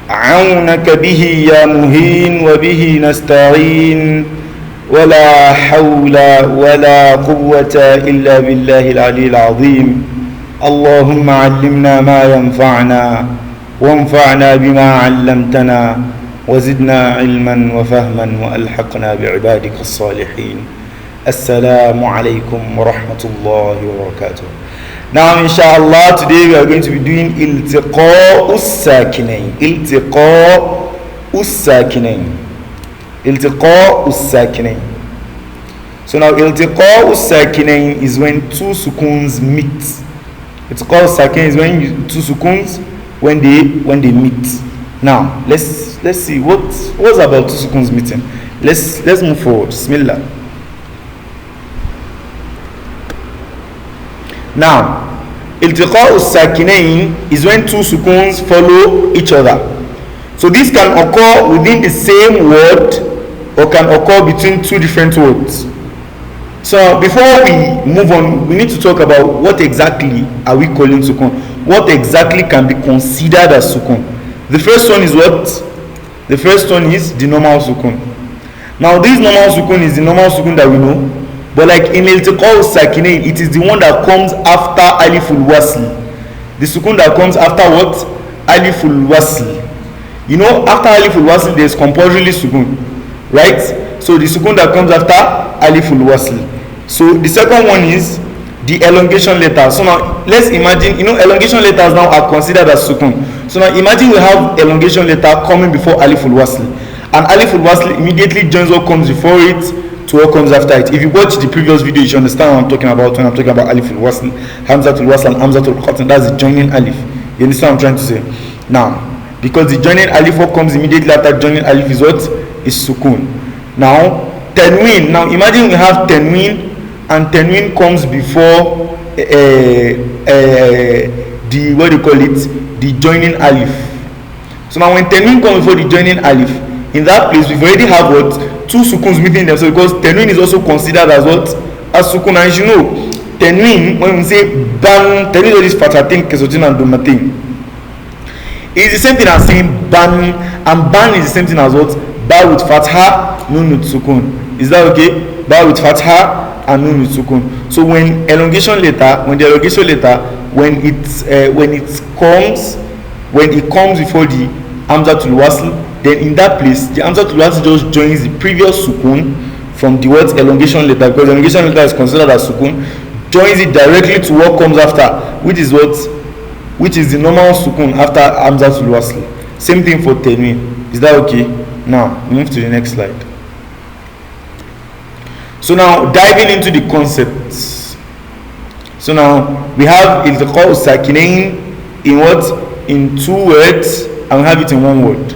عونك به يا مهين وبه نستعين ولا حول ولا قوة إلا بالله العلي العظيم اللهم علمنا ما ينفعنا وانفعنا بما علمتنا وزدنا علما وفهما وألحقنا بعبادك الصالحين. Assalamu alaikum wa rahmatullahi wa barakatuh. Now inshallah today we are going to be doing ILTIQاء SAKINAYN. ILTIقاء SAKINAYN. So now ILTIQاء SAKINAYN is when two sukuns meet. ILTIQاء SAKINAYN is when two sukuns when they meet. Now let's see what's about two sukuns meeting. Let's move forward. Bismillah. Now, ILTIQاء SAKINAYN is when two sukuns follow each other. So this can occur within the same word or can occur between two different words. So before we move on, we need to talk about what exactly are we calling sukun? What exactly can be considered as sukun? The first one is what? The first one is the normal sukun. Now this normal sukun is the normal sukun that we know. But like in ILTIQاء SAKINAYN, it is the one that comes after aliful wasl. The sukun that comes after what? Aliful wasl. You know, after aliful wasl there is compulsorily sukun, right? So the sukun that comes after aliful wasl. So the second one is the elongation letter. So now let's imagine, you know, elongation letters now are considered as sukun. So now imagine we have elongation letter coming before aliful wasl, and aliful wasl immediately joins what comes before it to what comes after it. If you watch the previous video, you should understand what I'm talking about when I'm talking about alif al-wasl, hamzatul wasl, and hamzatul qatn. That's the joining alif. You understand what I'm trying to say? Now, because the joining alif, what comes immediately after joining alif is what? Is sukun. Now, tanween. Now, imagine we have tanween, and tanween comes before the, what do you call it? The joining alif. So now when tanween comes before the joining alif, in that place we've already have what? Two sukuns meeting themselves, because tanween is also considered as what? As sukun. And you know, tanween, when we say ban, tanween is fatatin, kesotin, and domatin. It's the same thing as saying ban, and ban is the same thing as what? Ba with fatha, nun with sukun. Is that okay? Ba with fatha and nun with sukun. So when the elongation letter, when it comes before the hamzatul wasl, then in that place the hamzatul wasl just joins the previous sukun from the word elongation letter, because elongation letter is considered as sukun, joins it directly to what comes after, which is the normal sukun after hamzatul wasl. Same thing for tanween. Is that okay? Now move to the next slide. So now diving into the concepts. So now we have ILTIQاء SAKINAYN in what? In two words, and we have it in one word.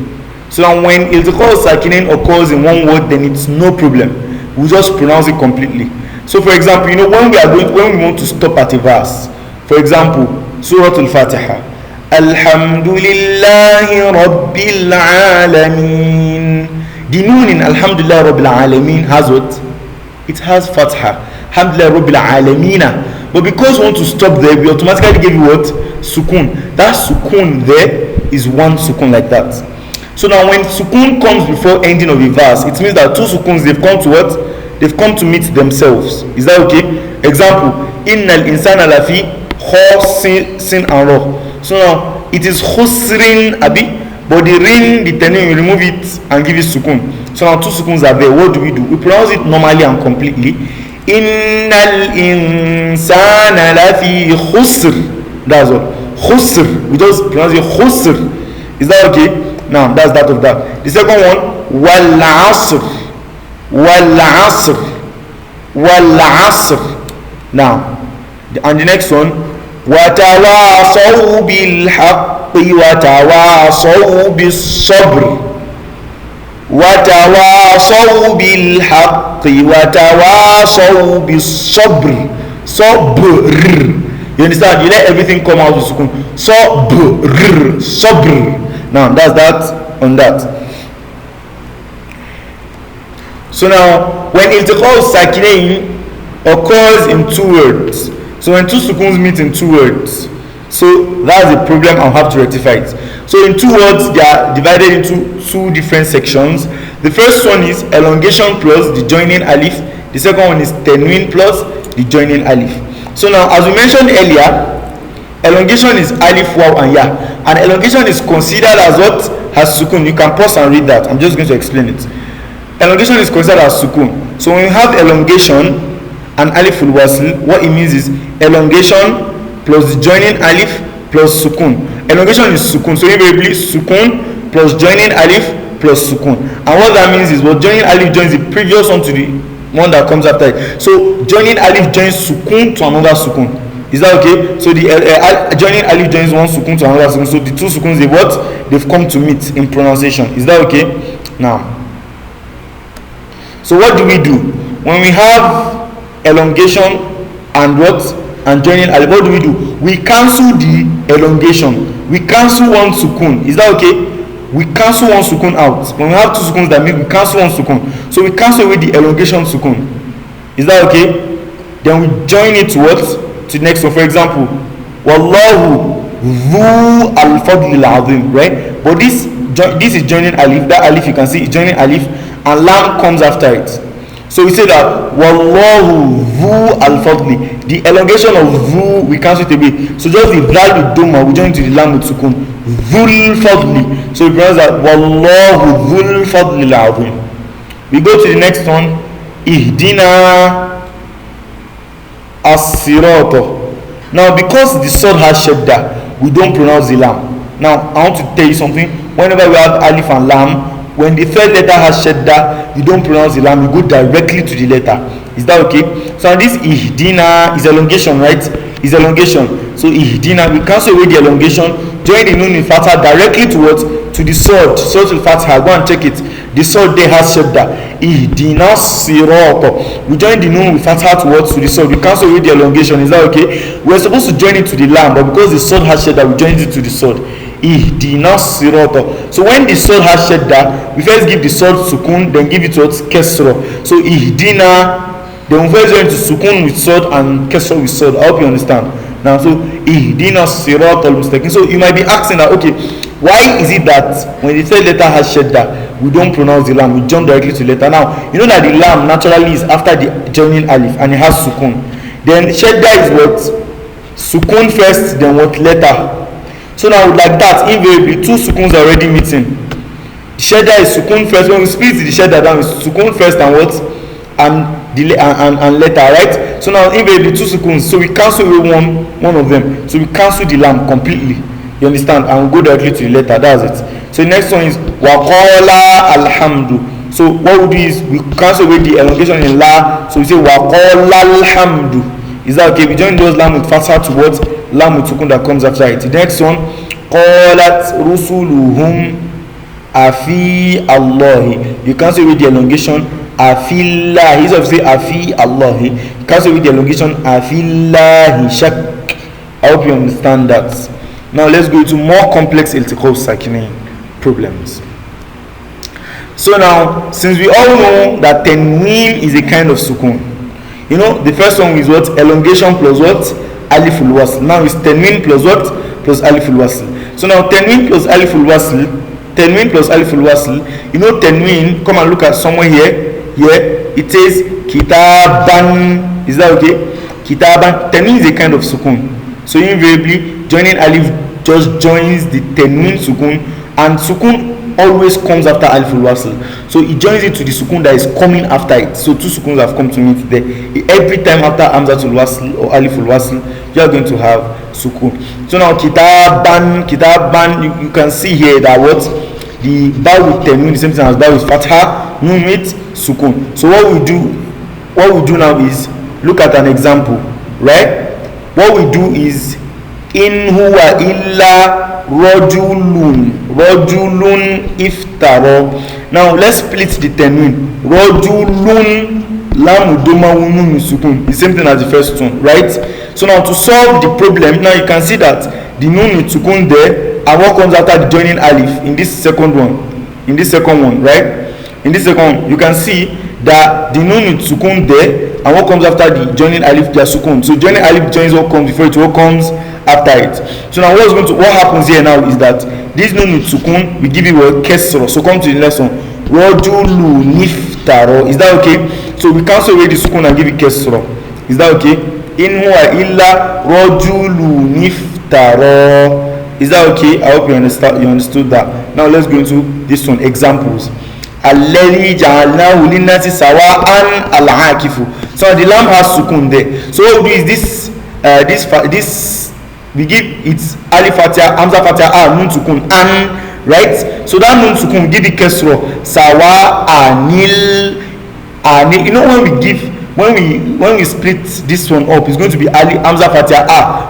So now when ILTIQاء SAKINAYN occurs in one word, then it's no problem. We just pronounce it completely. So for example, you know, when we want to stop at a verse, for example, Surah Al-Fatiha, Alhamdulillahi Rabbil Alameen. The noon in Alhamdulillah Rabbil Alameen has what? It has Fatha. Alhamdulillah Rabbil Alameen. But because we want to stop there, we automatically give you what? Sukun. That sukun there is one sukun like that. So now when sukun comes before ending of a verse, it means that two sukuns, they've come to what? They've come to meet themselves. Is that okay? Example, innal insana lafi khusrin and ra. So now it is khusrin abi, but the rin, the tanween, we remove it and give it sukun. So now two sukuns are there. What do? We pronounce it normally and completely. Innal insana lafi khusr. That's all. Khusr. We just pronounce it khusr. Is that okay? Now that's that of that. The second one, wal asr. Now, and the next one, watawasaw bil haqqi watawasaw bis sabr. Watawasaw bil haqqi watawasaw bis sabr. Sabr. You understand? You let everything come out with sukun. Sabr. Now that's that on that. So now when ILTIQاء SAKINAYN occurs in two words, so when two sukuns meet in two words, So that's the problem. I'll have to rectify it. So in 2 words, they are divided into 2 different sections. The first one is elongation plus the joining alif. The second one is tanween plus the joining alif. So now, as we mentioned earlier, elongation is alif, waw and ya, and elongation is considered as what? Has sukun. You can pause and read that. I'm just going to explain it. Elongation is considered as sukun. So when you have elongation and aliful wasl, what it means is elongation plus the joining alif plus sukun. Elongation is sukun, so invariably sukun plus joining alif plus sukun. And what that means is, what joining alif joins the previous one to the one that comes after it. So joining alif joins sukun to another sukun. Is that okay? So the joining alif joins one sukun to another sukun. So the 2 sukuns, they what? They've come to meet in pronunciation. Is that okay? Now, so what do we do when we have elongation and what? And joining alif? What do? We cancel the elongation. We cancel one sukun. Is that okay? We cancel one sukun out. When we have 2 sukuns, that means we cancel one sukun. So we cancel with the elongation sukun. Is that okay? Then we join it to what? To the next one. For example, wallahu dhu al-fadli al-azim, right? But this is joining alif. That alif, you can see, is joining alif, and lam comes after it. So we say that wallahu dhu al-fadli. The elongation of dhu, we cancel it away. So just the dal with doma, we join to the lam with sukun. Dhul fadli. So we pronounce that wallahu dhul fadli al-azim. We go to the next one. Ihdina as-sirata. Now, because the sword has shadda, we don't pronounce the lam. Now, I want to tell you something. Whenever we have alif and lam, when the third letter has shadda, you don't pronounce the lam, you go directly to the letter. Is that okay? So this ihdina is elongation, right? Is elongation. So ihdina, we cancel away the elongation, join the nun in fatha directly to what? To the sword. Sword to fatha. Go and check it. The sword there has shadda. Ihdina sirata. We join the nun with fatha to what? To the sword. We cancel away the elongation. Is that okay? We're supposed to join it to the lam, but because the sword has shadda, we join it to the sword. Ihdina sirata. So when the sword has shadda, we first give the sword sukun, then give it what? Kesra. So ihdina, then we first join to sukun with sword and kesra with sword. I hope you understand. Now, so ihdina sirata al-mustaqim. So you might be asking that, okay, why is it that when the third letter has shadda, we don't pronounce the lam, we jump directly to the letter? Now, you know that the lam naturally is after the joining alif and it has sukun. Then shadda is what? Sukun first, then what? Letter. So now like that, invariably 2 sukuns are already meeting. The shadda is sukun first. When we split the shadda down, it's sukun first and what? And the and letter, right? So now invariably 2 sukuns. So we cancel away one of them. So we cancel the lam completely. You understand? And we go directly to the letter. That's it. So the next one is waqala alhamdu. So what we do is we cancel away the elongation in la. So we say waqala alhamdu. Is that okay? We join those lam with fatha to what? Lam with sukun that comes after it. The next one, qalat rusuluhum afi allahi. You cancel with the elongation afillah. He's obviously afi allahi. You cancel with the elongation afillahi shak. I hope you understand that. Now let's go to more complex iltiqa sakinayn problems. So now, since we all know that tanween is a kind of sukun, you know the first one is what? Elongation plus what? Aliful wasl. Now it's tanween plus what? Plus aliful wasl. So now tanween plus aliful wasl. Tanween plus aliful wasl. You know tanween. Come and look at somewhere here. Here it says kitaban. Is that okay? Kitaban. Tanween is a kind of sukun. So invariably joining alif just joins the tanween sukun, and sukun always comes after aliful wasl. So it joins it to the sukun that is coming after it. So 2 sukuns have come to meet there. Every time after hamzatul wasl or aliful wasl, you are going to have sukun. So now kitaban, you can see here that what? The ba with tanween, the same thing as ba with fatha, nun with sukun. So what we do now is look at an example, right? What we do is in huwa illa rajulun iftara. Now let's split the tanween. Rajulun lam doma nun sukun. The same thing as the first one, right? So now to solve the problem, now you can see that the nun with sukun there, and what comes after the joining alif in this second one, right? In this second one, you can see that the nun with sukun there, and what comes after the joining alif, they are sukun. So joining alif joins what comes before it, what comes after it. So now what happens here now is that this nun with sukun, we give it a kesra. So come to the next one. Rajulu niftaro. Is that okay? So we cancel away the sukun and give it kesra. Is that okay? In huwa illa rajulu niftaro. Is that okay? I hope you understood that. Now let's go into this one. Examples. Alladhi ja'alnahu linnasi sawa'an al-akifu. So the lamb has sukun there. So what we do is this we give its alif fatha, hamza fatha, nun sukun, an, right? So that nun sukun we give it kesra. Sawa'anil, anil. You know when we split this one up, it's going to be ali, hamza fatha,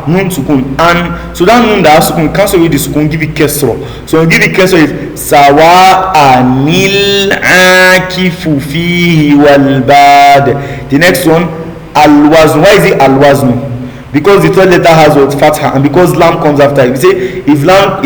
nun sukun, an. So that nun that has sukun, cancel with the sukun, give it kesra. So we give it kesra is sawa'anil akifu fihi wal bad. The next one, al-wazn. Why is it al-wazn? Because the third letter has what? Fatha, and because lam comes after it. We say if lam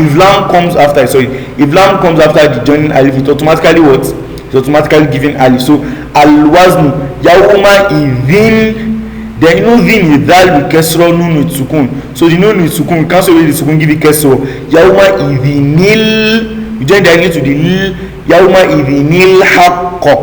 comes after it, if lam comes after the joining alif, it automatically what? It's automatically given alif. So al-wazn yawma idhin. Then you know dhin is dal with kesra, nun with sukun. So the nun with sukun, we cancel away the sukun, give it kesra. Yawma idhinil. We join directly to the l. Yawma idhinil haqqa.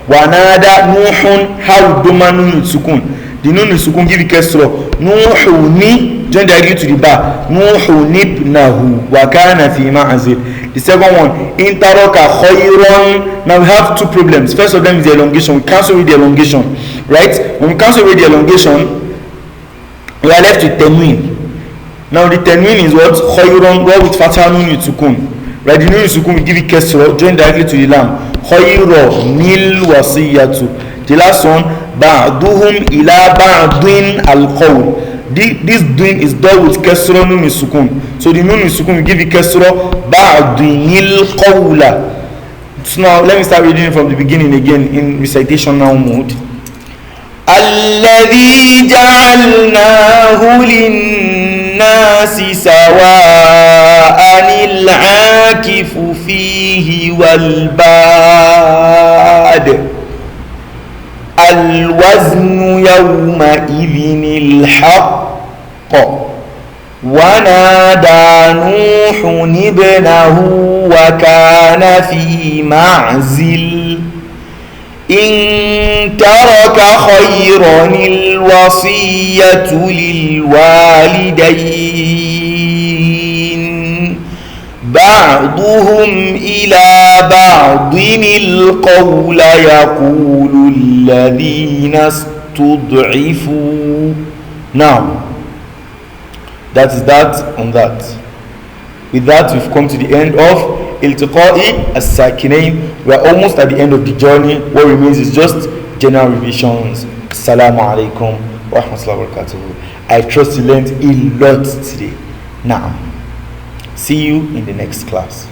Wanada nuhun how doma nun with sukun. The nun with sukun give it kesra. Nuhuni, join directly to the ba. Nuhun ibnahu wa kana fi ma'zil. The second one, in taraka khayran. Now we have two problems. First of them is the elongation. We cancel with the elongation, right? When we cancel with the elongation, we are left with tanween. Now the tanween is what? Khayran, what with fatha nun with sukun. Right? The nun with sukun we give it kesra, join directly to the lam. Khayran nil wasiyatu. The last one, ba'duhum ila ba'din al-qawl. This din is done with kasra nun with sukun. So the nun with sukun we give it kasra, ba'dinil qawla. So now let me start reading from the beginning again in recitation now mode. Alladhi ja'alnahu linnasi sawa'anil akifu fihi wal bad. الوزن يومئذ الحق ونادى نوح ابنه وكان في معزل إن ترك خيرا الوصية للوالدين بعضهم إلى بعض القول يقول الذين استضعفوا. Now that is that on that. With that we've come to the end of ILTIQA SAKINAYN. We are almost at the end of the journey. What remains is just general revisions. Assalamu alaikum wa rahmatullahi wa barakatuh. I trust you learned a lot today. Now see you in the next class.